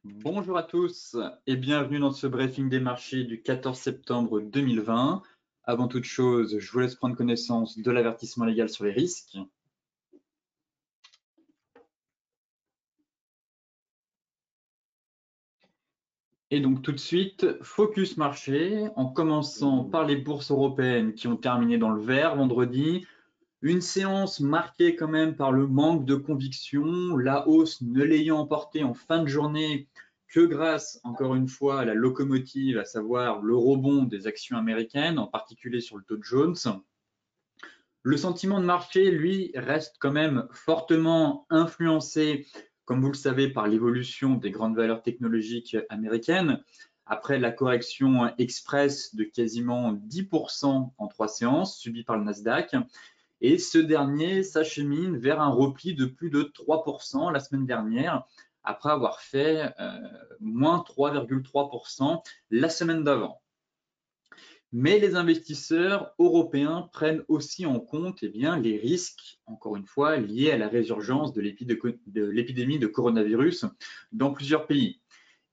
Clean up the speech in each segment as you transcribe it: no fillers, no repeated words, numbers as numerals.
Bonjour à tous et bienvenue dans ce briefing des marchés du 14 septembre 2020. Avant toute chose, je vous laisse prendre connaissance de l'avertissement légal sur les risques. Et donc tout de suite, focus marché, en commençant par les bourses européennes qui ont terminé dans le vert vendredi. Une séance marquée quand même par le manque de conviction, la hausse ne l'ayant emporté en fin de journée que grâce, encore une fois, à la locomotive, à savoir le rebond des actions américaines, en particulier sur le Dow Jones. Le sentiment de marché, lui, reste quand même fortement influencé, comme vous le savez, par l'évolution des grandes valeurs technologiques américaines. Après la correction express de quasiment 10% en 3 séances subie par le Nasdaq, et ce dernier s'achemine vers un repli de plus de 3% la semaine dernière, après avoir fait moins 3,3% la semaine d'avant. Mais les investisseurs européens prennent aussi en compte les risques, encore une fois, liés à la résurgence de l'épidémie de coronavirus dans plusieurs pays.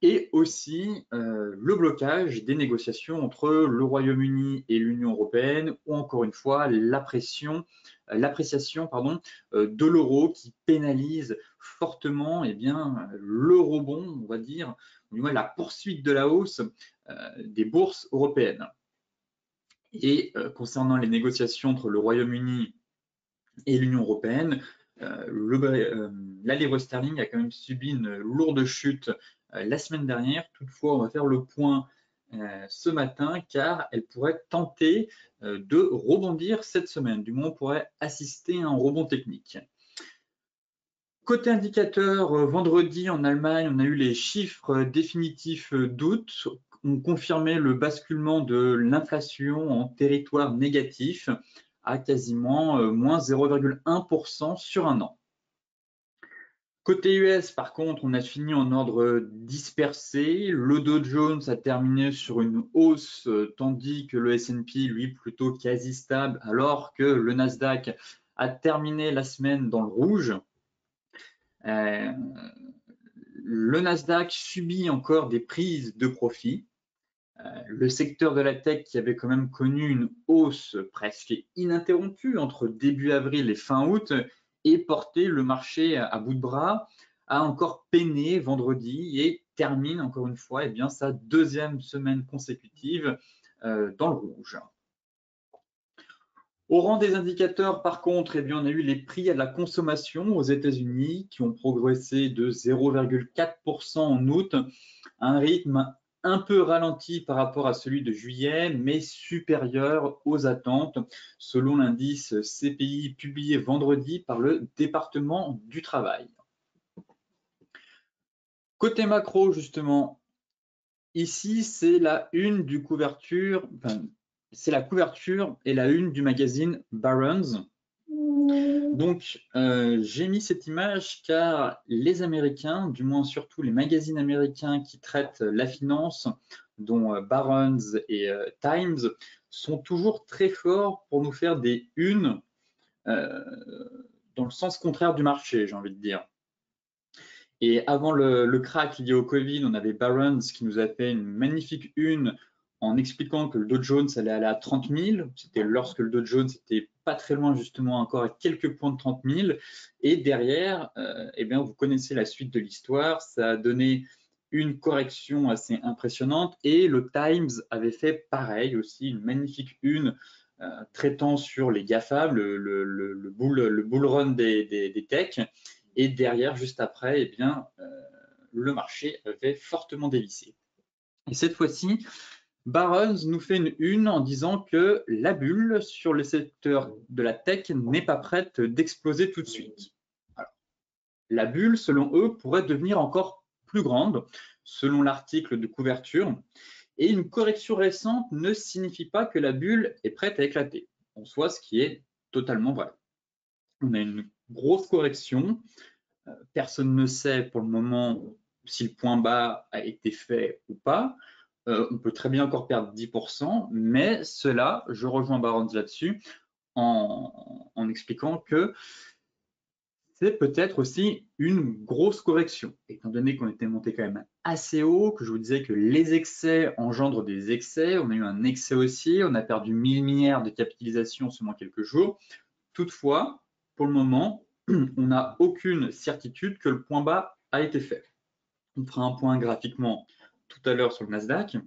Et aussi le blocage des négociations entre le Royaume-Uni et l'Union européenne, ou encore une fois l'appréciation de l'euro qui pénalise fortement le rebond, on va dire, du moins la poursuite de la hausse des bourses européennes. Et concernant les négociations entre le Royaume-Uni et l'Union européenne, la livre sterling a quand même subi une lourde chute la semaine dernière. Toutefois, on va faire le point ce matin car elle pourrait tenter de rebondir cette semaine. Du moins, on pourrait assister à un rebond technique. Côté indicateur, vendredi en Allemagne, on a eu les chiffres définitifs d'août, ont confirmé le basculement de l'inflation en territoire négatif à quasiment moins 0,1% sur un an. Côté US, par contre, on a fini en ordre dispersé. Le Dow Jones a terminé sur une hausse, tandis que le S&P, lui, plutôt quasi stable, alors que le Nasdaq a terminé la semaine dans le rouge. Le Nasdaq subit encore des prises de profit. Le secteur de la tech, qui avait quand même connu une hausse presque ininterrompue entre début avril et fin août, et porté le marché à bout de bras, a encore peiné vendredi et termine encore une fois sa deuxième semaine consécutive dans le rouge. Au rang des indicateurs, par contre, on a eu les prix à la consommation aux États-Unis qui ont progressé de 0,4% en août, un rythme un peu ralenti par rapport à celui de juillet, mais supérieur aux attentes, selon l'indice CPI publié vendredi par le département du travail. Côté macro, justement, ici, c'est la une du couverture, c'est la couverture et la une du magazine Barron's. Donc, j'ai mis cette image car les Américains, du moins surtout les magazines américains qui traitent la finance, dont Barron's et Times, sont toujours très forts pour nous faire des unes dans le sens contraire du marché, j'ai envie de dire. Et avant le crack lié au Covid, on avait Barron's qui nous a fait une magnifique une en expliquant que le Dow Jones allait aller à 30 000. C'était lorsque le Dow Jones était pas très loin justement, encore à quelques points de 30 000. Et derrière, vous connaissez la suite de l'histoire. Ça a donné une correction assez impressionnante. Et le Times avait fait pareil aussi, une magnifique une traitant sur les GAFA, le bull run des techs. Et derrière, juste après, le marché avait fortement dévissé. Et cette fois-ci, Barron's nous fait une en disant que la bulle sur le secteur de la tech n'est pas prête d'exploser tout de suite. Alors, la bulle, selon eux, pourrait devenir encore plus grande, selon l'article de couverture, et une correction récente ne signifie pas que la bulle est prête à éclater, en soi, ce qui est totalement vrai. On a une grosse correction. Personne ne sait pour le moment si le point bas a été fait ou pas. On peut très bien encore perdre 10%, mais cela, je rejoins Barron's là-dessus, en expliquant que c'est peut-être aussi une grosse correction, étant donné qu'on était monté quand même assez haut, que je vous disais que les excès engendrent des excès, on a eu un excès haussier, on a perdu 1000 milliards de capitalisation en seulement quelques jours. Toutefois, pour le moment, on n'a aucune certitude que le point bas a été fait. On fera un point graphiquement tout à l'heure sur le Nasdaq.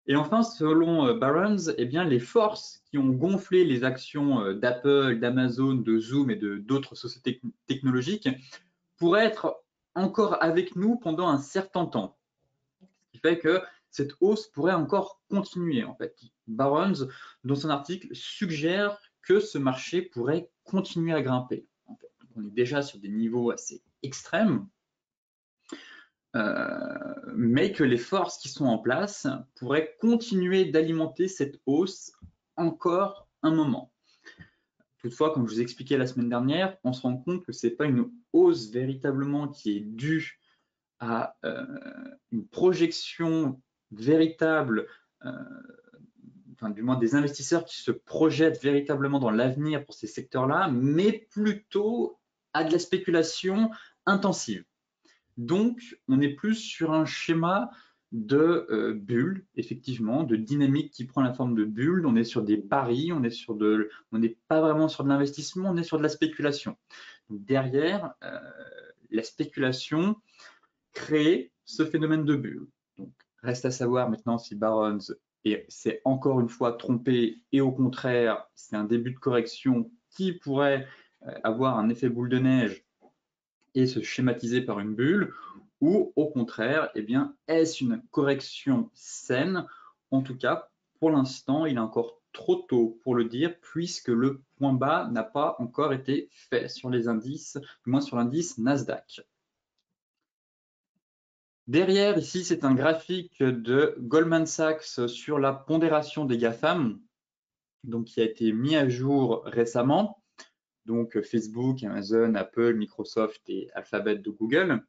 Et enfin, selon Barron's, eh bien, les forces qui ont gonflé les actions d'Apple, d'Amazon, de Zoom et d'autres sociétés technologiques pourraient être encore avec nous pendant un certain temps. Ce qui fait que cette hausse pourrait encore continuer. En fait, Barron's, dans son article, suggère que ce marché pourrait continuer à grimper. En fait, on est déjà sur des niveaux assez extrêmes. Mais que les forces qui sont en place pourraient continuer d'alimenter cette hausse encore un moment. Toutefois, comme je vous expliquais la semaine dernière, on se rend compte que ce n'est pas une hausse véritablement qui est due à une projection véritable, enfin, du moins des investisseurs qui se projettent véritablement dans l'avenir pour ces secteurs-là, mais plutôt à de la spéculation intensive. Donc, on est plus sur un schéma de bulle, effectivement, de dynamique qui prend la forme de bulle. On est sur des paris, on n'est pas vraiment sur de l'investissement, on est sur de la spéculation. Donc, derrière, la spéculation crée ce phénomène de bulle. Donc, reste à savoir maintenant si Barron's s'est encore une fois trompé et au contraire, c'est un début de correction qui pourrait avoir un effet boule de neige et se schématiser par une bulle, ou au contraire, eh bien, est-ce une correction saine? En tout cas, pour l'instant, il est encore trop tôt pour le dire, puisque le point bas n'a pas encore été fait sur les indices, du moins sur l'indice Nasdaq. Derrière, ici, c'est un graphique de Goldman Sachs sur la pondération des GAFAM, donc qui a été mis à jour récemment. Donc Facebook, Amazon, Apple, Microsoft et Alphabet de Google.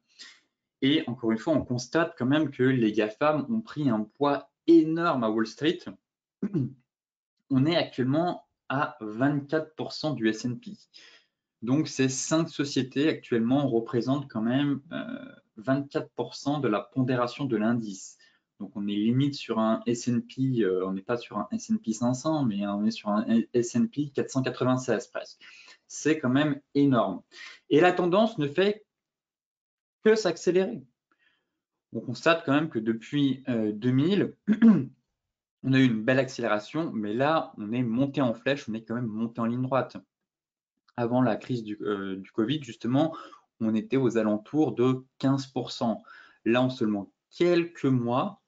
Et encore une fois, on constate quand même que les GAFAM ont pris un poids énorme à Wall Street. On est actuellement à 24% du S&P. Donc ces 5 sociétés actuellement représentent quand même 24% de la pondération de l'indice. Donc on est limite sur un S&P, on n'est pas sur un S&P 500, mais on est sur un S&P 496 presque. C'est quand même énorme. Et la tendance ne fait que s'accélérer. On constate quand même que depuis 2000, on a eu une belle accélération, mais là, on est monté en flèche, on est quand même monté en ligne droite. Avant la crise du Covid, justement, on était aux alentours de 15%. Là, en seulement quelques mois,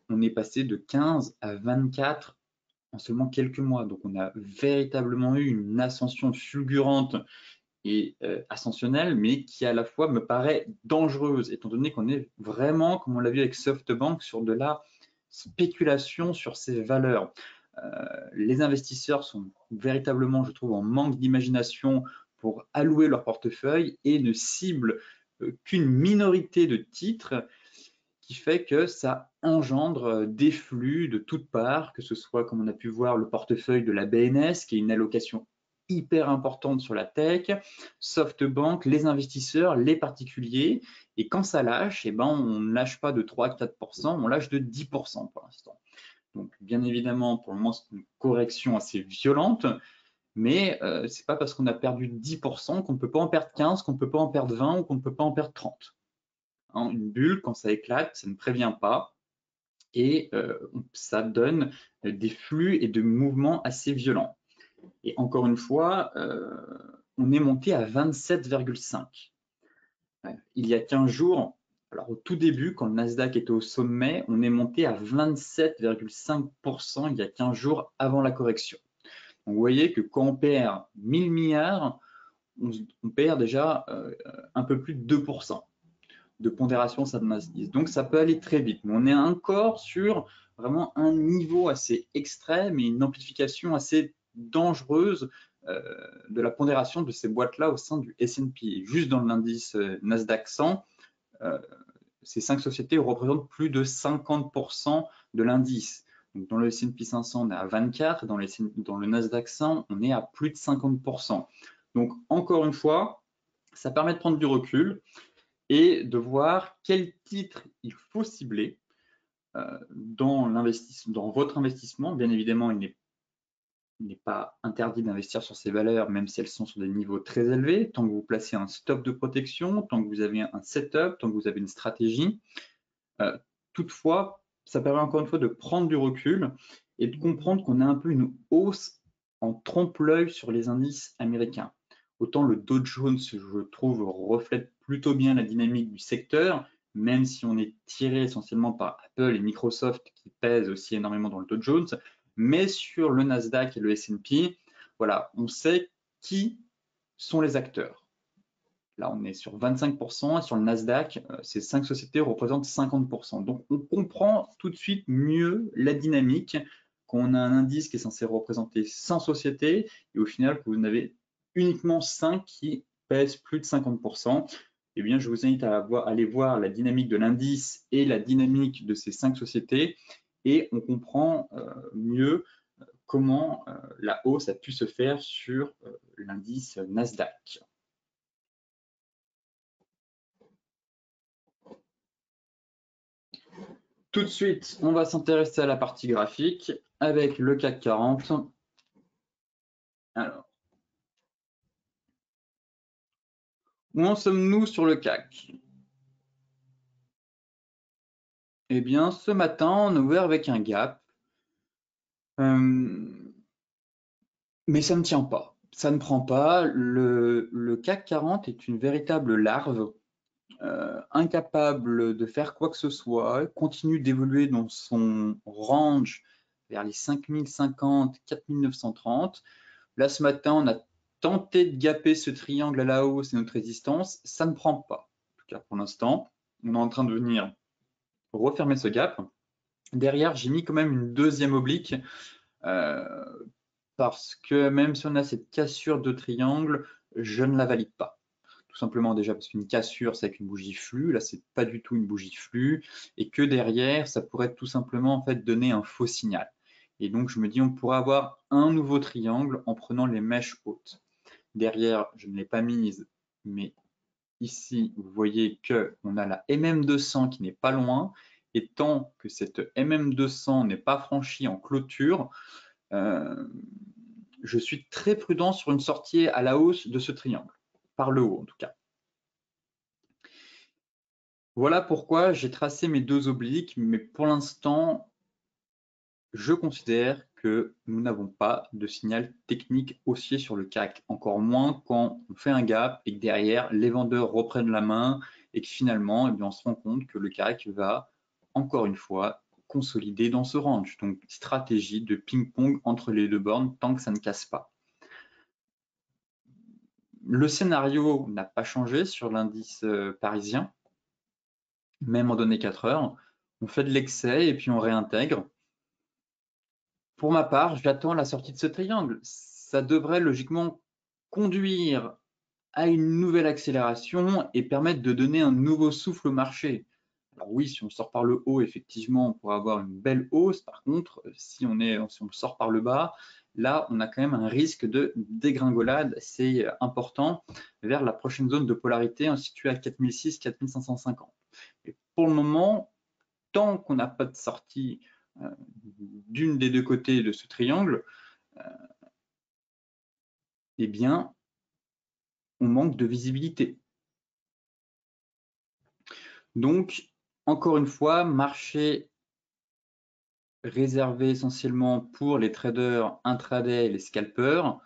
on est passé de 15 à 24 en seulement quelques mois. Donc, on a véritablement eu une ascension fulgurante et ascensionnelle, mais qui à la fois me paraît dangereuse, étant donné qu'on est vraiment, comme on l'a vu avec SoftBank, sur de la spéculation sur ces valeurs. Les investisseurs sont véritablement, je trouve, en manque d'imagination pour allouer leur portefeuille et ne ciblent qu'une minorité de titres, qui fait que ça engendre des flux de toutes parts, que ce soit, comme on a pu voir, le portefeuille de la BNS, qui est une allocation hyper importante sur la tech, SoftBank, les investisseurs, les particuliers. Et quand ça lâche, eh ben, on ne lâche pas de 3-4%, on lâche de 10% pour l'instant. Donc, bien évidemment, pour le moment, c'est une correction assez violente, mais ce n'est pas parce qu'on a perdu 10% qu'on ne peut pas en perdre 15, qu'on ne peut pas en perdre 20 ou qu'on ne peut pas en perdre 30. Hein, une bulle, quand ça éclate, ça ne prévient pas et ça donne des flux et des mouvements assez violents. Et encore une fois, on est monté à 27,5. Il y a 15 jours, alors au tout début, quand le Nasdaq était au sommet, on est monté à 27,5% il y a 15 jours avant la correction. Donc, vous voyez que quand on perd 1000 milliards, on perd déjà un peu plus de 2% de pondération ça d'indice. Donc ça peut aller très vite, mais on est encore sur vraiment un niveau assez extrême et une amplification assez dangereuse de la pondération de ces boîtes-là au sein du S&P. Juste dans l'indice Nasdaq 100, ces 5 sociétés représentent plus de 50% de l'indice. Donc dans le S&P 500, on est à 24, dans le Nasdaq 100, on est à plus de 50%. Donc encore une fois, Ça permet de prendre du recul et de voir quel titre il faut cibler dans votre investissement. Bien évidemment, il n'est pas interdit d'investir sur ces valeurs, même si elles sont sur des niveaux très élevés, tant que vous placez un stop de protection, tant que vous avez un setup, tant que vous avez une stratégie. Toutefois, ça permet encore une fois de prendre du recul et de comprendre qu'on a un peu une hausse en trompe-l'œil sur les indices américains. Autant le Dow Jones, je trouve, reflète plutôt bien la dynamique du secteur, même si on est tiré essentiellement par Apple et Microsoft qui pèsent aussi énormément dans le Dow Jones, mais sur le Nasdaq et le S&P, voilà, on sait qui sont les acteurs. Là, on est sur 25% et sur le Nasdaq, ces 5 sociétés représentent 50%. Donc, on comprend tout de suite mieux la dynamique quand on a un indice qui est censé représenter 100 sociétés et au final, que vous en avez uniquement 5 qui pèsent plus de 50%. Eh bien, je vous invite à aller voir la dynamique de l'indice et la dynamique de ces 5 sociétés et on comprend mieux comment la hausse a pu se faire sur l'indice Nasdaq. Tout de suite, on va s'intéresser à la partie graphique avec le CAC 40. Alors, où en sommes-nous sur le CAC? Eh bien, ce matin, on a ouvert avec un gap, mais ça ne tient pas. Ça ne prend pas. Le CAC 40 est une véritable larve, incapable de faire quoi que ce soit, continue d'évoluer dans son range vers les 5050, 4930. Là, ce matin, on a tenté de gaper ce triangle à la hausse et notre résistance. Ça ne prend pas. En tout cas, pour l'instant, on est en train de venir refermer ce gap. Derrière, j'ai mis quand même une deuxième oblique parce que même si on a cette cassure de triangle, je ne la valide pas. Tout simplement déjà parce qu'une cassure, c'est avec une bougie flux. Là, c'est pas du tout une bougie flux et que derrière, ça pourrait tout simplement en fait donner un faux signal. Et donc, je me dis, on pourrait avoir un nouveau triangle en prenant les mèches hautes. Derrière, je ne l'ai pas mise, mais ici, vous voyez qu'on a la MM200 qui n'est pas loin. Et tant que cette MM200 n'est pas franchie en clôture, je suis très prudent sur une sortie à la hausse de ce triangle, par le haut en tout cas. Voilà pourquoi j'ai tracé mes deux obliques, mais pour l'instant, je considère que nous n'avons pas de signal technique haussier sur le CAC, encore moins quand on fait un gap et que derrière, les vendeurs reprennent la main et que finalement, eh bien, on se rend compte que le CAC va, encore une fois, consolider dans ce range. Donc, stratégie de ping-pong entre les deux bornes tant que ça ne casse pas. Le scénario n'a pas changé sur l'indice parisien, même en données 4 heures. On fait de l'excès et puis on réintègre. Pour ma part, j'attends la sortie de ce triangle. Ça devrait logiquement conduire à une nouvelle accélération et permettre de donner un nouveau souffle au marché. Alors oui, si on sort par le haut, effectivement, on pourrait avoir une belle hausse. Par contre, si on sort par le bas, là, on a quand même un risque de dégringolade assez important vers la prochaine zone de polarité située à 4006, 4550. Et pour le moment, tant qu'on n'a pas de sortie d'une des deux côtés de ce triangle, eh bien, on manque de visibilité. Donc, encore une fois, marché réservé essentiellement pour les traders intraday et les scalpers,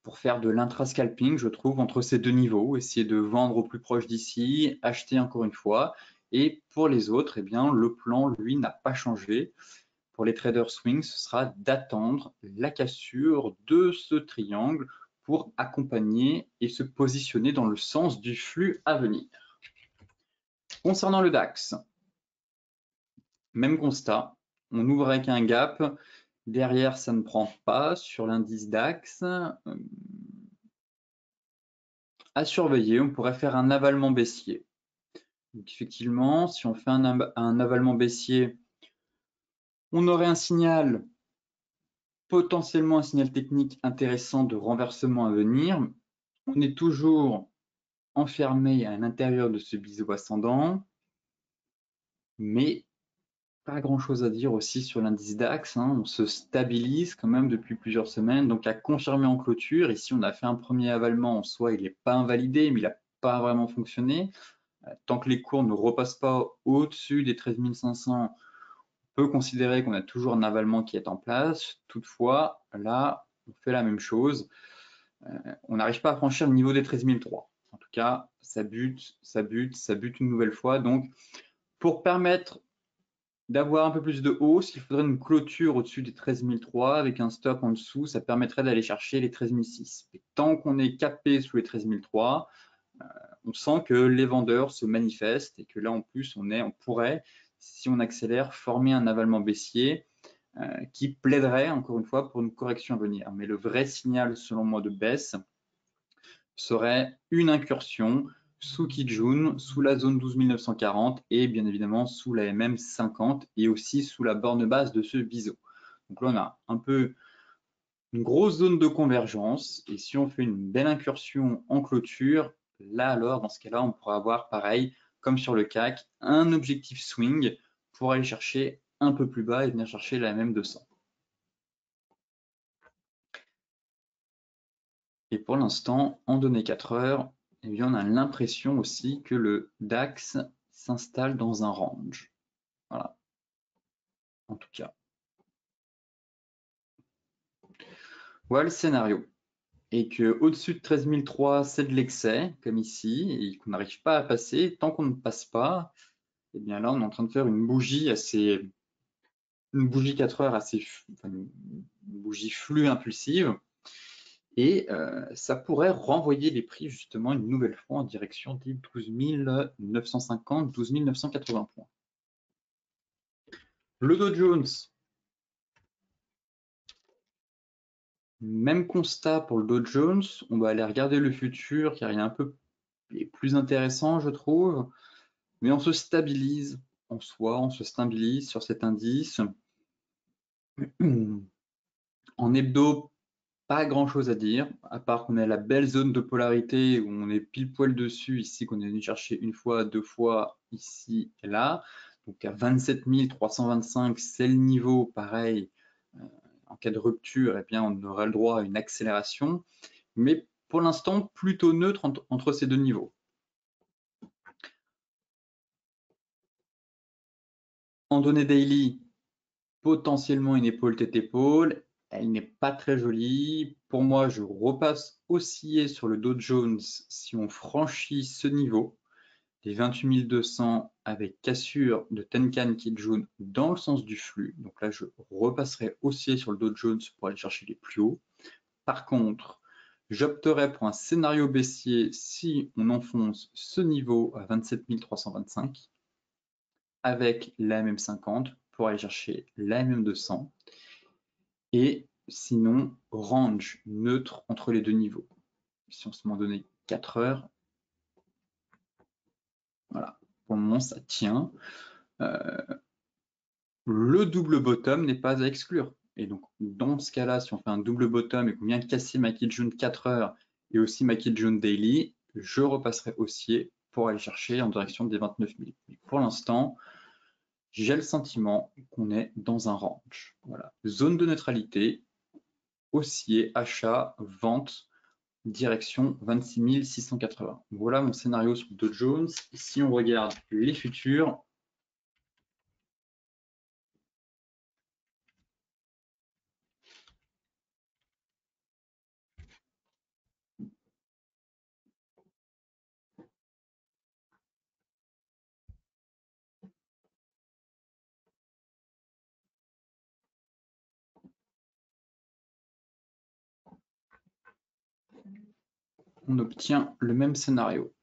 pour faire de l'intra-scalping, je trouve, entre ces deux niveaux, essayer de vendre au plus proche d'ici, acheter encore une fois. Et pour les autres, eh bien, le plan, lui, n'a pas changé. Pour les traders swing, ce sera d'attendre la cassure de ce triangle pour accompagner et se positionner dans le sens du flux à venir. Concernant le DAX, même constat, on ouvre avec un gap, derrière ça ne prend pas sur l'indice DAX. À surveiller, on pourrait faire un avalement baissier. Donc effectivement, si on fait un avalement baissier, on aurait un signal, potentiellement un signal technique intéressant de renversement à venir. On est toujours enfermé à l'intérieur de ce biseau ascendant, mais pas grand-chose à dire aussi sur l'indice DAX, hein. On se stabilise quand même depuis plusieurs semaines, donc à confirmer en clôture. Ici, on a fait un premier avalement, en soi, il n'est pas invalidé, mais il n'a pas vraiment fonctionné. Tant que les cours ne repassent pas au-dessus des 13 500, on peut considérer qu'on a toujours un avalement qui est en place. Toutefois, là, on fait la même chose. On n'arrive pas à franchir le niveau des 13 300. En tout cas, ça bute une nouvelle fois. Donc, pour permettre d'avoir un peu plus de hausse, il faudrait une clôture au-dessus des 13 300 avec un stop en dessous. Ça permettrait d'aller chercher les 13 600. Et tant qu'on est capé sous les 13 300, on sent que les vendeurs se manifestent et que là, en plus, on pourrait, si on accélère, former un avalement baissier qui plaiderait, encore une fois, pour une correction à venir. Mais le vrai signal, selon moi, de baisse serait une incursion sous Kijun, sous la zone 12 940 et bien évidemment sous la MM50 et aussi sous la borne basse de ce biseau. Donc là, on a un peu une grosse zone de convergence et si on fait une belle incursion en clôture, là alors, dans ce cas-là, on pourra avoir pareil, comme sur le CAC, un objectif swing pour aller chercher un peu plus bas et venir chercher la MM200. Et pour l'instant, en données 4 heures, eh bien, on a l'impression aussi que le DAX s'installe dans un range. Voilà. En tout cas. Voilà le scénario. Et qu'au-dessus de 13 300, c'est de l'excès, comme ici, et qu'on n'arrive pas à passer. Tant qu'on ne passe pas, eh bien là, on est en train de faire une bougie 4 heures une bougie flux impulsive. Et ça pourrait renvoyer les prix justement une nouvelle fois en direction des 12 950, 12 980 points. Le Dow Jones, même constat pour le Dow Jones. On va aller regarder le futur car il est plus intéressant, je trouve. Mais on se stabilise en soi, on se stabilise sur cet indice. En hebdo, pas grand chose à dire, à part qu'on a la belle zone de polarité où on est pile poil dessus, ici qu'on est venu chercher une fois, deux fois, ici et là. Donc à 27 325, c'est le niveau, pareil, en cas de rupture, eh bien, on aura le droit à une accélération, mais pour l'instant, plutôt neutre entre ces deux niveaux. En données daily, potentiellement une épaule tête-épaule, elle n'est pas très jolie. Pour moi, je repasse osciller sur le Dow Jones si on franchit ce niveau, les 28 200 avec cassure de Tenkan Kijun dans le sens du flux. Donc là, je repasserai haussier sur le Dow Jones pour aller chercher les plus hauts. Par contre, j'opterais pour un scénario baissier si on enfonce ce niveau à 27 325 avec la MM50 pour aller chercher la MM200 et sinon range neutre entre les deux niveaux. Si on se m'en donnait 4 heures, voilà, pour le moment ça tient. Le double bottom n'est pas à exclure. Et donc, dans ce cas-là, si on fait un double bottom et qu'on vient casser ma Kijun 4 heures et aussi ma Kijun Daily, je repasserai haussier pour aller chercher en direction des 29 000. Mais pour l'instant, j'ai le sentiment qu'on est dans un range. Voilà. Zone de neutralité, haussier, achat, vente, direction 26 680. Voilà mon scénario sur Dow Jones. Si on regarde les futurs, on obtient le même scénario.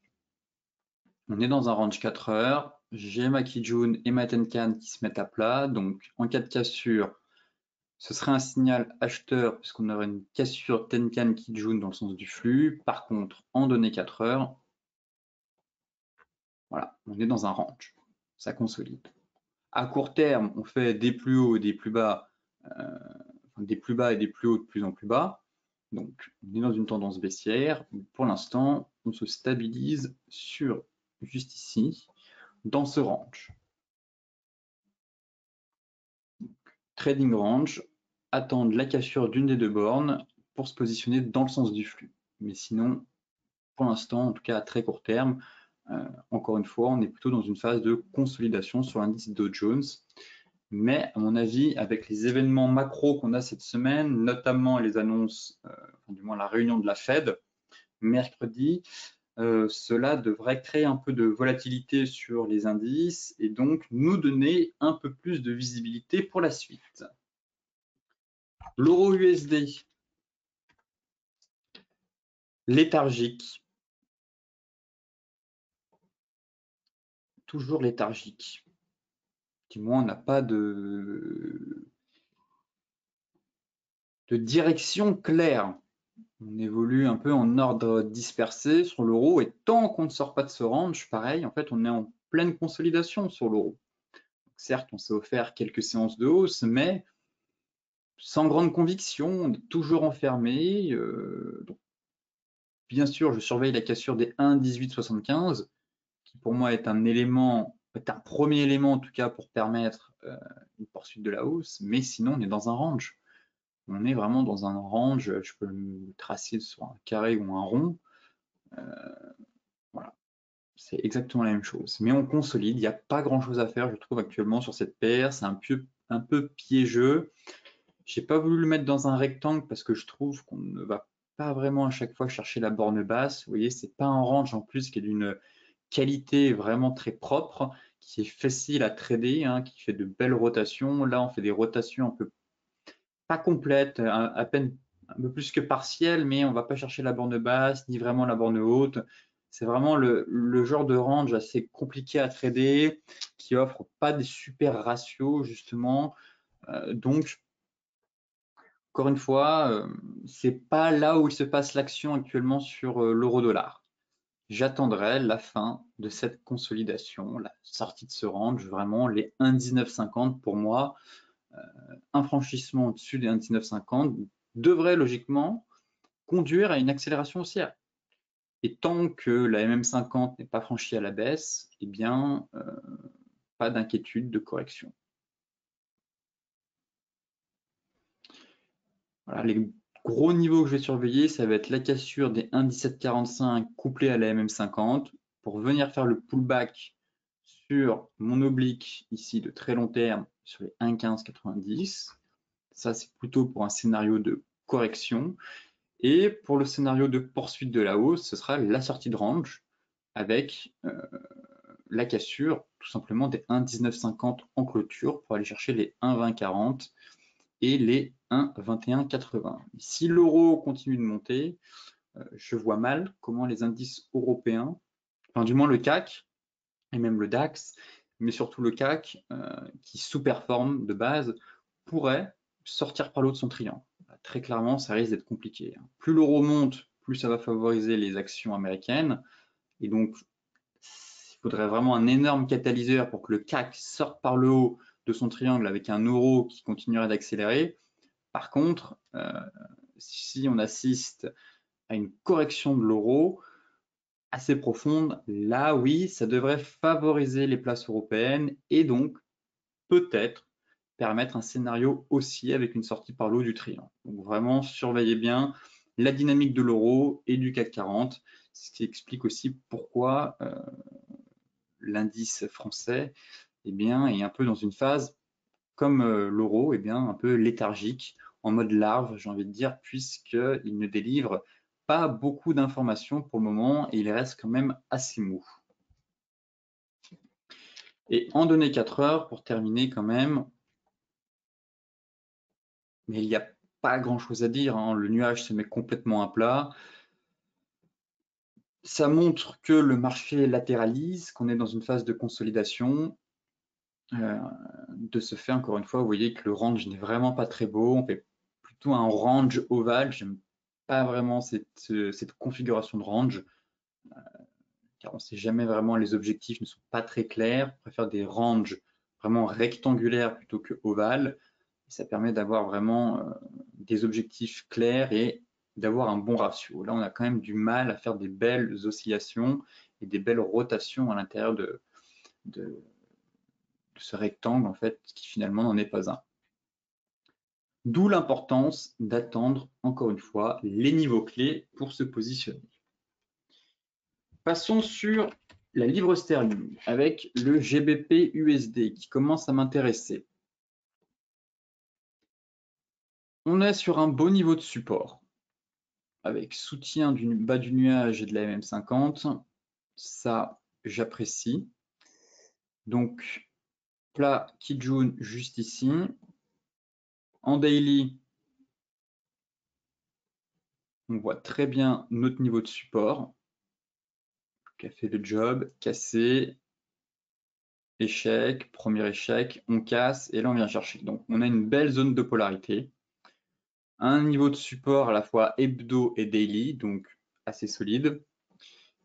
On est dans un range 4 heures. J'ai ma Kijun et ma Tenkan qui se mettent à plat. Donc, en cas de cassure, ce serait un signal acheteur puisqu'on aurait une cassure Tenkan Kijun dans le sens du flux. Par contre, en données 4 heures, voilà, on est dans un range. Ça consolide. À court terme, on fait des plus hauts et des plus bas, des plus bas et des plus hauts de plus en plus bas. Donc, on est dans une tendance baissière. Pour l'instant, on se stabilise sur juste ici, dans ce range. Trading range, attendre la cassure d'une des deux bornes pour se positionner dans le sens du flux. Mais sinon, pour l'instant, en tout cas à très court terme, encore une fois, on est plutôt dans une phase de consolidation sur l'indice Dow Jones. Mais à mon avis, avec les événements macro qu'on a cette semaine, notamment les annonces, du moins la réunion de la Fed, mercredi, cela devrait créer un peu de volatilité sur les indices et donc nous donner un peu plus de visibilité pour la suite. L'euro USD, léthargique, toujours léthargique. Du moins, on n'a pas de direction claire. On évolue un peu en ordre dispersé sur l'euro et tant qu'on ne sort pas de ce range, pareil, en fait, on est en pleine consolidation sur l'euro. Certes, on s'est offert quelques séances de hausse, mais sans grande conviction, on est toujours enfermé. Donc, bien sûr, je surveille la cassure des 1,1875, qui pour moi est un élément, est un premier élément en tout cas pour permettre une poursuite de la hausse, mais sinon on est dans un range. On est vraiment dans un range, je peux le tracer sur un carré ou un rond. Voilà, c'est exactement la même chose. Mais on consolide, il n'y a pas grand-chose à faire, je trouve, actuellement sur cette paire. C'est un peu piégeux. J'ai pas voulu le mettre dans un rectangle parce que je trouve qu'on ne va pas vraiment à chaque fois chercher la borne basse. Vous voyez, c'est pas un range en plus qui est d'une qualité vraiment très propre, qui est facile à trader, hein, qui fait de belles rotations. Là, on fait des rotations un peu pas complètes, à peine un peu plus que partielles, mais on va pas chercher la borne basse ni vraiment la borne haute. C'est vraiment le genre de range assez compliqué à trader, qui offre pas des super ratios justement. Donc, encore une fois, c'est pas là où il se passe l'action actuellement sur l'euro-dollar. J'attendrai la fin de cette consolidation, la sortie de ce range, vraiment les 1,1950 pour moi, un franchissement au-dessus des 1,1950 devrait logiquement conduire à une accélération haussière. Et tant que la MM50 n'est pas franchie à la baisse, eh bien, pas d'inquiétude de correction. Voilà, les gros niveaux que je vais surveiller, ça va être la cassure des 1,1745 couplée à la MM50 pour venir faire le pullback sur mon oblique ici de très long terme sur les 1,1590. Ça, c'est plutôt pour un scénario de correction. Et pour le scénario de poursuite de la hausse, ce sera la sortie de range avec la cassure tout simplement des 1,1950 en clôture pour aller chercher les 1,2040 et les 1,2180. Si l'euro continue de monter, je vois mal comment les indices européens, enfin du moins le CAC et même le DAX, mais surtout le CAC qui sous-performe de base, pourrait sortir par l'eau de son triangle. Très clairement, ça risque d'être compliqué. Plus l'euro monte, plus ça va favoriser les actions américaines. Et donc, il faudrait vraiment un énorme catalyseur pour que le CAC sorte par le haut de son triangle avec un euro qui continuerait d'accélérer. Par contre, si on assiste à une correction de l'euro assez profonde, là oui, ça devrait favoriser les places européennes et donc peut-être permettre un scénario haussier avec une sortie par le haut du triangle. Donc vraiment, surveillez bien la dynamique de l'euro et du CAC 40, ce qui explique aussi pourquoi l'indice français est un peu dans une phase comme l'euro, un peu léthargique, en mode larve, j'ai envie de dire, puisqu'il ne délivre pas beaucoup d'informations pour le moment et il reste quand même assez mou. Et en données 4 heures, pour terminer quand même, mais il n'y a pas grand-chose à dire, hein, le nuage se met complètement à plat. Ça montre que le marché latéralise, qu'on est dans une phase de consolidation. De ce fait, encore une fois, vous voyez que le range n'est vraiment pas très beau. On fait plutôt un range ovale. J'aime pas vraiment cette configuration de range, car on ne sait jamais vraiment, les objectifs ne sont pas très clairs. On préfère des ranges vraiment rectangulaires plutôt que ovales. Ça permet d'avoir vraiment des objectifs clairs et d'avoir un bon ratio. Là, on a quand même du mal à faire des belles oscillations et des belles rotations à l'intérieur de ce rectangle, en fait, qui finalement n'en est pas un. D'où l'importance d'attendre, encore une fois, les niveaux clés pour se positionner. Passons sur la livre sterling avec le GBP USD qui commence à m'intéresser. On est sur un beau niveau de support avec soutien du bas du nuage et de la MM50. Ça, j'apprécie. Donc, plat Kijun juste ici. En daily, on voit très bien notre niveau de support qui a fait le job, cassé, échec, premier échec, on casse et là on vient chercher. Donc on a une belle zone de polarité, un niveau de support à la fois hebdo et daily, donc assez solide.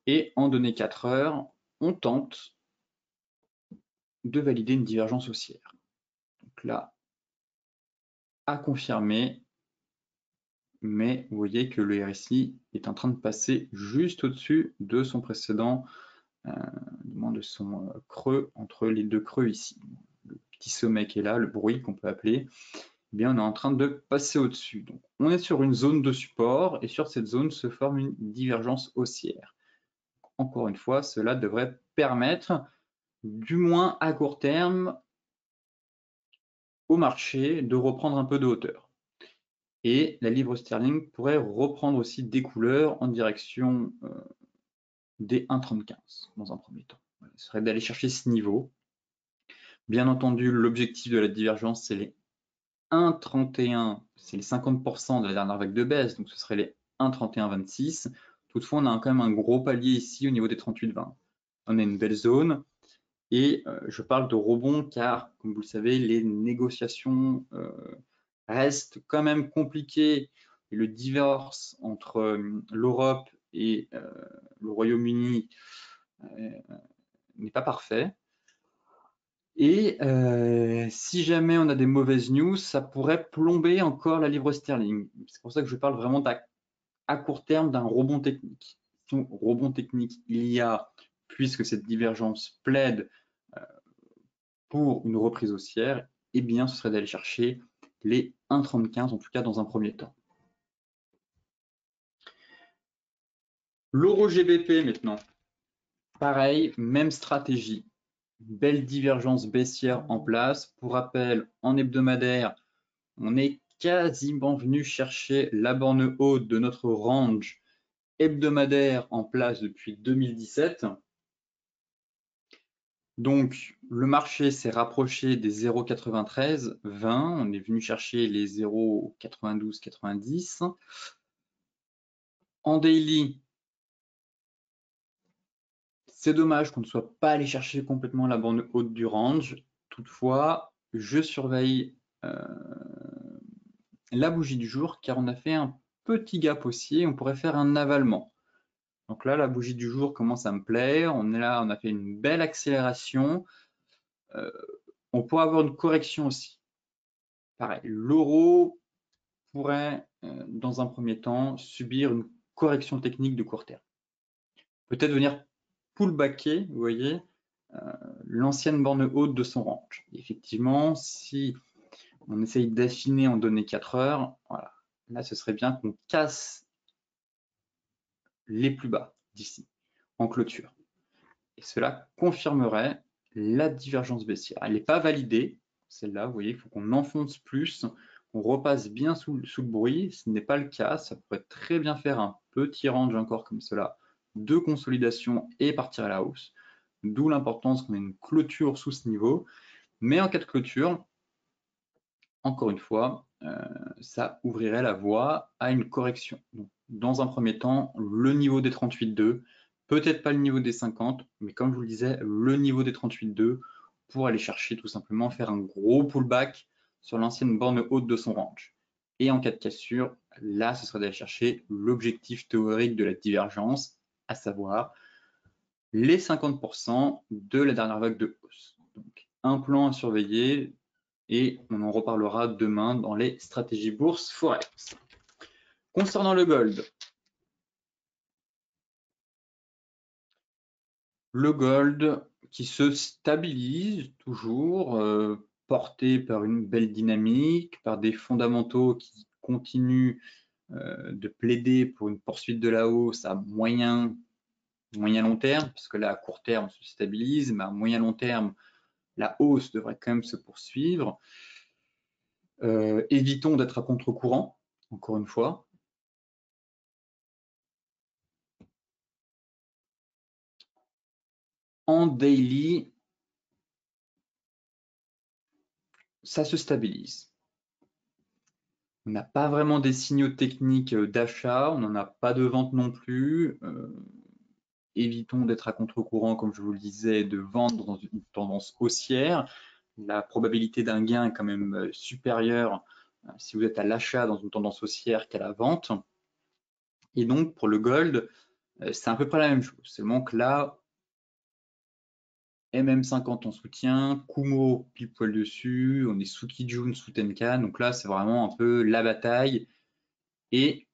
Et en données 4 heures, on tente de valider une divergence haussière. Donc là, à confirmer, mais vous voyez que le RSI est en train de passer juste au-dessus de son précédent, de son creux, entre les deux creux ici. Le petit sommet qui est là, le bruit qu'on peut appeler, eh bien on est en train de passer au-dessus. Donc on est sur une zone de support et sur cette zone se forme une divergence haussière. Encore une fois, cela devrait permettre, du moins à court terme, au marché de reprendre un peu de hauteur. Et la livre sterling pourrait reprendre aussi des couleurs en direction des 1,35 dans un premier temps. Ce serait d'aller chercher ce niveau. Bien entendu, l'objectif de la divergence, c'est les 1,31, c'est les 50% de la dernière vague de baisse, donc ce serait les 1,3126. Toutefois, on a quand même un gros palier ici au niveau des 38,20. On a une belle zone et je parle de rebond car, comme vous le savez, les négociations restent quand même compliquées et le divorce entre l'Europe et le Royaume-Uni n'est pas parfait. Et si jamais on a des mauvaises news, ça pourrait plomber encore la livre sterling. C'est pour ça que je parle vraiment à court terme d'un rebond technique. Si rebond technique il y a, puisque cette divergence plaide pour une reprise haussière, eh bien ce serait d'aller chercher les 1,35 en tout cas dans un premier temps. L'euro GBP maintenant, pareil, même stratégie. Belle divergence baissière en place. Pour rappel, en hebdomadaire, on est quasiment venu chercher la borne haute de notre range hebdomadaire en place depuis 2017. Donc, le marché s'est rapproché des 0,93, 20. On est venu chercher les 0,92, 90. En daily, c'est dommage qu'on ne soit pas allé chercher complètement la borne haute du range. Toutefois, je surveille la bougie du jour car on a fait un petit gap haussier. On pourrait faire un avalement. Donc là, la bougie du jour commence à me plaire. On est là, on a fait une belle accélération. On pourrait avoir une correction aussi. Pareil, l'euro pourrait, dans un premier temps, subir une correction technique de court terme. Peut-être venir pullbacker, vous voyez, l'ancienne borne haute de son range. Et effectivement, si on essaye d'affiner en données 4 heures, voilà, là, ce serait bien qu'on casse les plus bas d'ici, en clôture. Et cela confirmerait la divergence baissière. Elle n'est pas validée, celle-là, vous voyez, il faut qu'on enfonce plus, qu'on repasse bien sous le bruit. Ce n'est pas le cas, ça pourrait très bien faire un petit range encore comme cela de consolidation et partir à la hausse. D'où l'importance qu'on ait une clôture sous ce niveau. Mais en cas de clôture, encore une fois, ça ouvrirait la voie à une correction. Donc, dans un premier temps, le niveau des 38,2, peut-être pas le niveau des 50, mais comme je vous le disais, le niveau des 38,2 pour aller chercher tout simplement faire un gros pullback sur l'ancienne borne haute de son range. Et en cas de cassure, là, ce serait d'aller chercher l'objectif théorique de la divergence, à savoir les 50% de la dernière vague de hausse. Donc, un plan à surveiller et on en reparlera demain dans les stratégies bourse Forex. Concernant le gold, qui se stabilise toujours, porté par une belle dynamique, par des fondamentaux qui continuent de plaider pour une poursuite de la hausse à moyen long terme, parce que là à court terme on se stabilise, mais à moyen long terme la hausse devrait quand même se poursuivre. Évitons d'être à contre-courant, encore une fois. En daily, ça se stabilise. On n'a pas vraiment des signaux techniques d'achat, on n'en a pas de vente non plus. Évitons d'être à contre-courant, comme je vous le disais, de vendre dans une tendance haussière. La probabilité d'un gain est quand même supérieure si vous êtes à l'achat dans une tendance haussière qu'à la vente. Et donc, pour le gold, c'est à peu près la même chose. Seulement que là, MM50 en soutien, Kumo pile poil dessus, on est sous Kijun, sous Tenkan, donc là c'est vraiment un peu la bataille et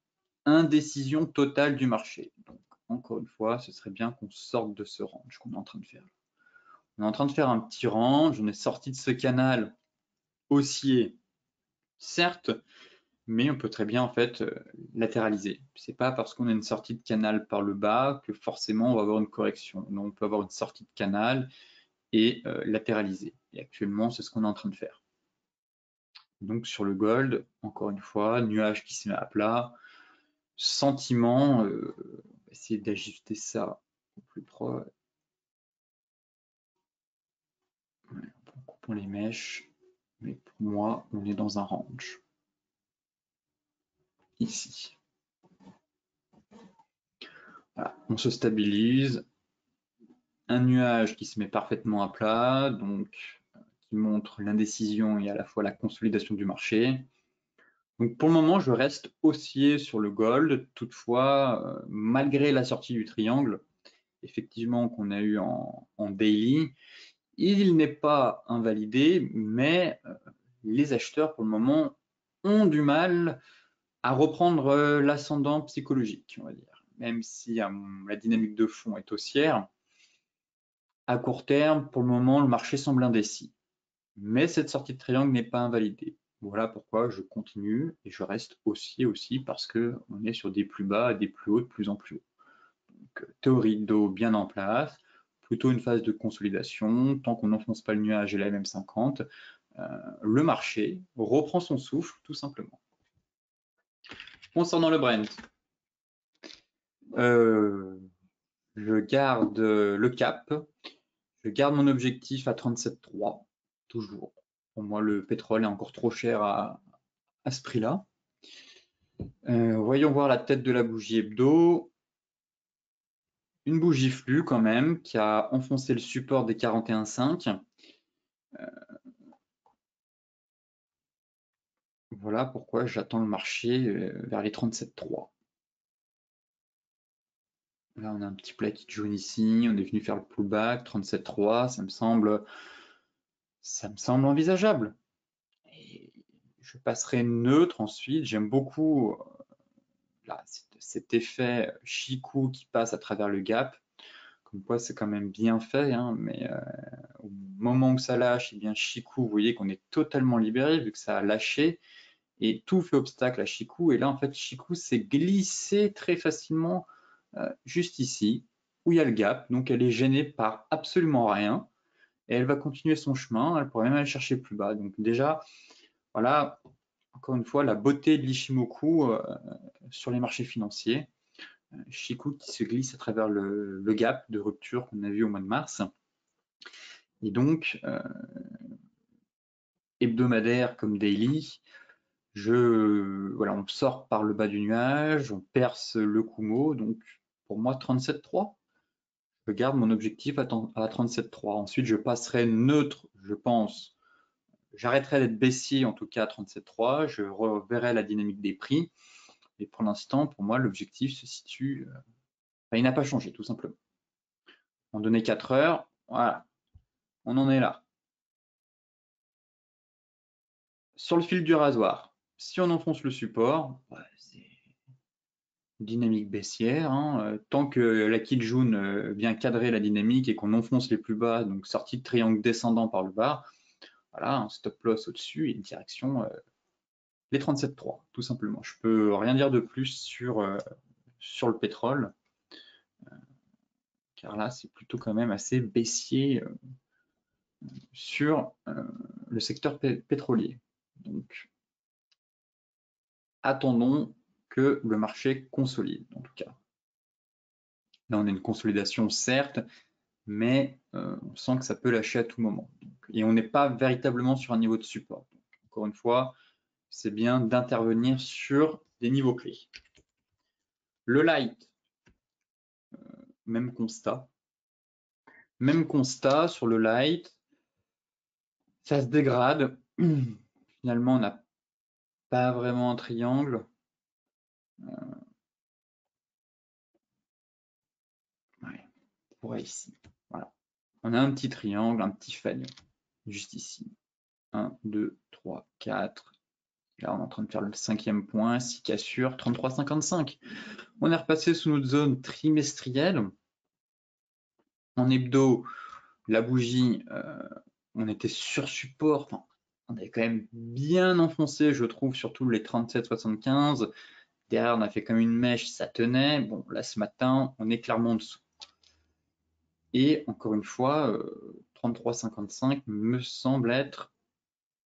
indécision totale du marché. Donc encore une fois, ce serait bien qu'on sorte de ce range qu'on est en train de faire. On est en train de faire un petit range, on est sorti de ce canal haussier, certes, mais on peut très bien en fait latéraliser. C'est pas parce qu'on a une sortie de canal par le bas que forcément on va avoir une correction. Non, on peut avoir une sortie de canal et latéraliser. Et actuellement, c'est ce qu'on est en train de faire. Donc sur le gold, encore une fois, nuage qui se met à plat, sentiment, on va essayer d'ajuster ça au plus proche. Ouais, coupons les mèches, mais pour moi, on est dans un range. Ici. Voilà, on se stabilise. Un nuage qui se met parfaitement à plat, donc qui montre l'indécision et à la fois la consolidation du marché. Donc pour le moment, je reste haussier sur le gold. Toutefois, malgré la sortie du triangle, effectivement qu'on a eu en daily, il n'est pas invalidé, mais les acheteurs pour le moment ont du mal à reprendre l'ascendant psychologique, on va dire. Même si la dynamique de fond est haussière, à court terme, pour le moment, le marché semble indécis. Mais cette sortie de triangle n'est pas invalidée. Voilà pourquoi je continue et je reste haussier aussi parce qu'on est sur des plus bas et des plus hauts de plus en plus haut. Donc, théorie de dos bien en place, plutôt une phase de consolidation. Tant qu'on n'enfonce pas le nuage et la MM50, le marché reprend son souffle tout simplement. Concernant le Brent, je garde le cap, je garde mon objectif à 37,3, toujours. Pour moi, le pétrole est encore trop cher à ce prix-là. Voyons voir la tête de la bougie hebdo. Une bougie flux quand même, qui a enfoncé le support des 41,5. Voilà pourquoi j'attends le marché vers les 37,3. Là, on a un petit plat qui jaune ici, on est venu faire le pullback, 37,3, ça me semble envisageable. Et je passerai neutre ensuite, j'aime beaucoup là, cet effet Chikou qui passe à travers le gap, comme quoi c'est quand même bien fait, hein, mais au moment où ça lâche, et bien Chikou, vous voyez qu'on est totalement libéré vu que ça a lâché et tout fait obstacle à Chikou. Et là, en fait, Chikou s'est glissé très facilement juste ici, où il y a le gap. Donc, elle est gênée par absolument rien. Et elle va continuer son chemin. Elle pourrait même aller chercher plus bas. Donc, déjà, voilà, encore une fois, la beauté de l'Ishimoku sur les marchés financiers. Chikou qui se glisse à travers le gap de rupture qu'on a vu au mois de mars. Et donc, hebdomadaire comme daily, voilà, on sort par le bas du nuage, on perce le Kumo, donc pour moi 37,3. Je garde mon objectif à 37,3. Ensuite, je passerai neutre, je pense. J'arrêterai d'être baissier, en tout cas à 37,3. Je reverrai la dynamique des prix. Et pour l'instant, pour moi, l'objectif se situe. Enfin, il n'a pas changé, tout simplement. On donnait 4 heures. Voilà. On en est là. Sur le fil du rasoir, si on enfonce le support, dynamique baissière. Hein. Tant que la Kijun vient cadrer la dynamique et qu'on enfonce les plus bas, donc sortie de triangle descendant par le bas, voilà, un stop loss au-dessus et une direction les 37,3, tout simplement. Je peux rien dire de plus sur le pétrole, car là, c'est plutôt quand même assez baissier sur le secteur pétrolier. Donc, attendons que le marché consolide, en tout cas. Là, on a une consolidation, certes, mais on sent que ça peut lâcher à tout moment. Et on n'est pas véritablement sur un niveau de support. Donc, encore une fois, c'est bien d'intervenir sur des niveaux clés. Le light, même constat. Même constat sur le light, ça se dégrade. Finalement, on n'a pas vraiment un triangle. Ouais, on pourrait ici. Voilà. On a un petit triangle, un petit fanion, juste ici. 1, 2, 3, 4. Là, on est en train de faire le 5e point, 6 cassures, 33,55. On est repassé sous notre zone trimestrielle. En hebdo, la bougie, on était sur support. Enfin, on avait quand même bien enfoncé, je trouve, surtout les 37,75. Derrière, on a fait comme une mèche, ça tenait. Bon, là, ce matin, on est clairement en dessous. Et encore une fois, 33,55 me semble être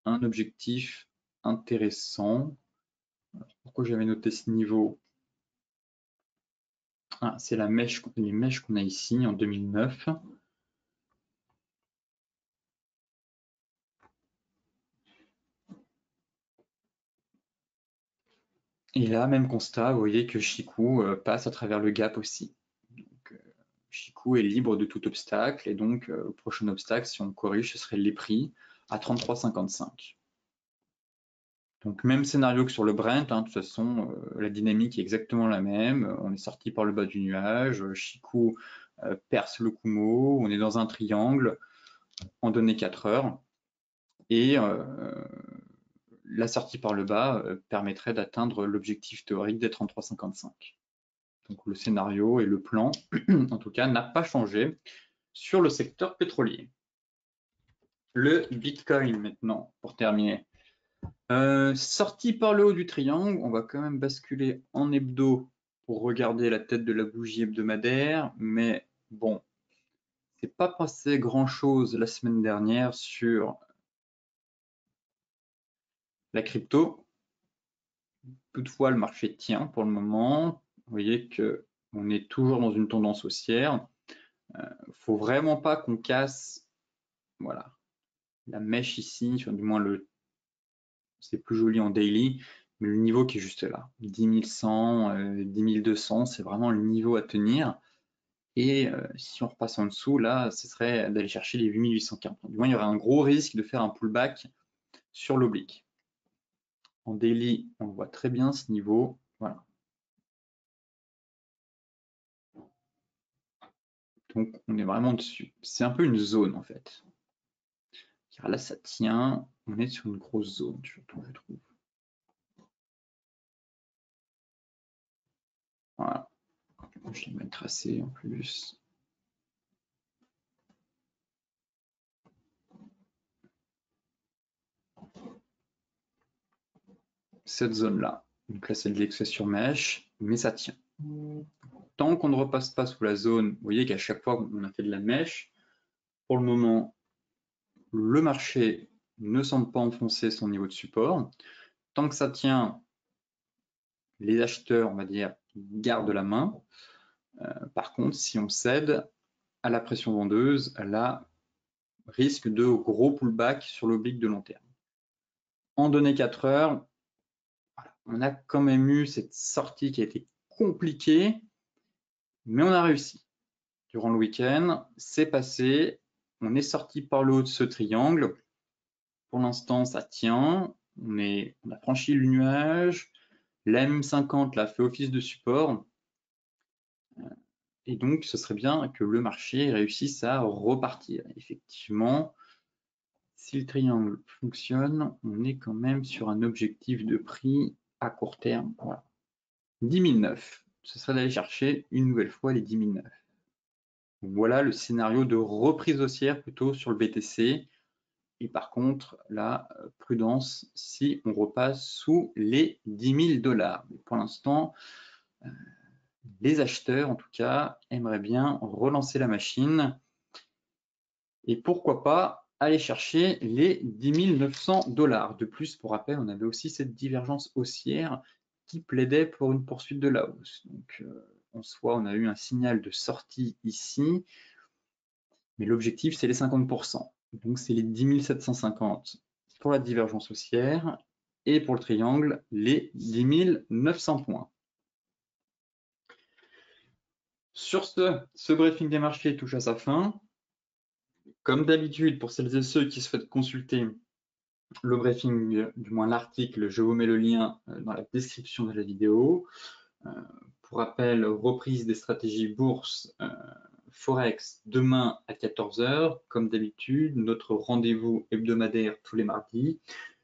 un objectif intéressant. Pourquoi j'avais noté ce niveau? Ah, c'est les mèches qu'on a ici en 2009. Et là, même constat, vous voyez que Chikou passe à travers le gap aussi. Donc, Chikou est libre de tout obstacle, et donc le prochain obstacle, si on corrige, ce serait les prix à 33,55. Donc même scénario que sur le Brent, hein, de toute façon, la dynamique est exactement la même. On est sorti par le bas du nuage, Chikou perce le Kumo, on est dans un triangle en données 4 heures, et la sortie par le bas permettrait d'atteindre l'objectif théorique des 33,55. Donc le scénario et le plan, en tout cas, n'a pas changé sur le secteur pétrolier. Le Bitcoin maintenant, pour terminer. Sorti par le haut du triangle, on va quand même basculer en hebdo pour regarder la tête de la bougie hebdomadaire, mais bon, c'est pas passé grand-chose la semaine dernière sur la crypto. Toutefois, le marché tient pour le moment. Vous voyez que on est toujours dans une tendance haussière. Faut vraiment pas qu'on casse, voilà, la mèche ici, du moins c'est plus joli en daily, mais le niveau qui est juste là, 10 100, 10 200, c'est vraiment le niveau à tenir. Et si on repasse en dessous, là, ce serait d'aller chercher les 8840. Du moins, il y aurait un gros risque de faire un pullback sur l'oblique. En daily, on le voit très bien ce niveau. Voilà. Donc, on est vraiment dessus. C'est un peu une zone, en fait. Car là, ça tient. On est sur une grosse zone, surtout, je trouve. Voilà. Je vais mettre tracé en plus. Cette zone-là. Donc là, c'est de l'excès sur mèche, mais ça tient. Tant qu'on ne repasse pas sous la zone, vous voyez qu'à chaque fois, on a fait de la mèche. Pour le moment, le marché ne semble pas enfoncer son niveau de support. Tant que ça tient, les acheteurs, on va dire, gardent la main. Par contre, si on cède à la pression vendeuse, là, risque de gros pullback sur l'oblique de long terme. En données 4 heures, voilà, on a quand même eu cette sortie qui a été compliquée, mais on a réussi. Durant le week-end, c'est passé, on est sorti par le haut de ce triangle. Pour l'instant, ça tient, on a franchi le nuage, la M50 là, fait office de support, et donc ce serait bien que le marché réussisse à repartir. Effectivement, si le triangle fonctionne, on est quand même sur un objectif de prix à court terme. Voilà. 10 009. ce serait d'aller chercher une nouvelle fois les 10 009. Voilà le scénario de reprise haussière plutôt sur le BTC. Et par contre, la prudence si on repasse sous les 10 000 $. Mais pour l'instant, les acheteurs, en tout cas, aimeraient bien relancer la machine. Et pourquoi pas aller chercher les 10 900 $. De plus, pour rappel, on avait aussi cette divergence haussière qui plaidait pour une poursuite de la hausse. Donc, en soi, on a eu un signal de sortie ici, mais l'objectif, c'est les 50%. Donc, c'est les 10 750 pour la divergence haussière et pour le triangle, les 10 900 points. Sur ce briefing des marchés touche à sa fin. Comme d'habitude, pour celles et ceux qui souhaitent consulter le briefing, du moins l'article, je vous mets le lien dans la description de la vidéo. Pour rappel, reprise des stratégies bourse Forex demain à 14 h, comme d'habitude, notre rendez-vous hebdomadaire tous les mardis.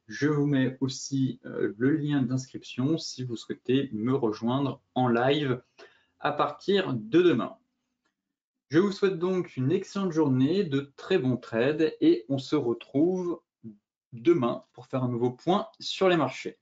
Je vous mets aussi le lien d'inscription si vous souhaitez me rejoindre en live à partir de demain. Je vous souhaite donc une excellente journée, de très bons trades et on se retrouve demain pour faire un nouveau point sur les marchés.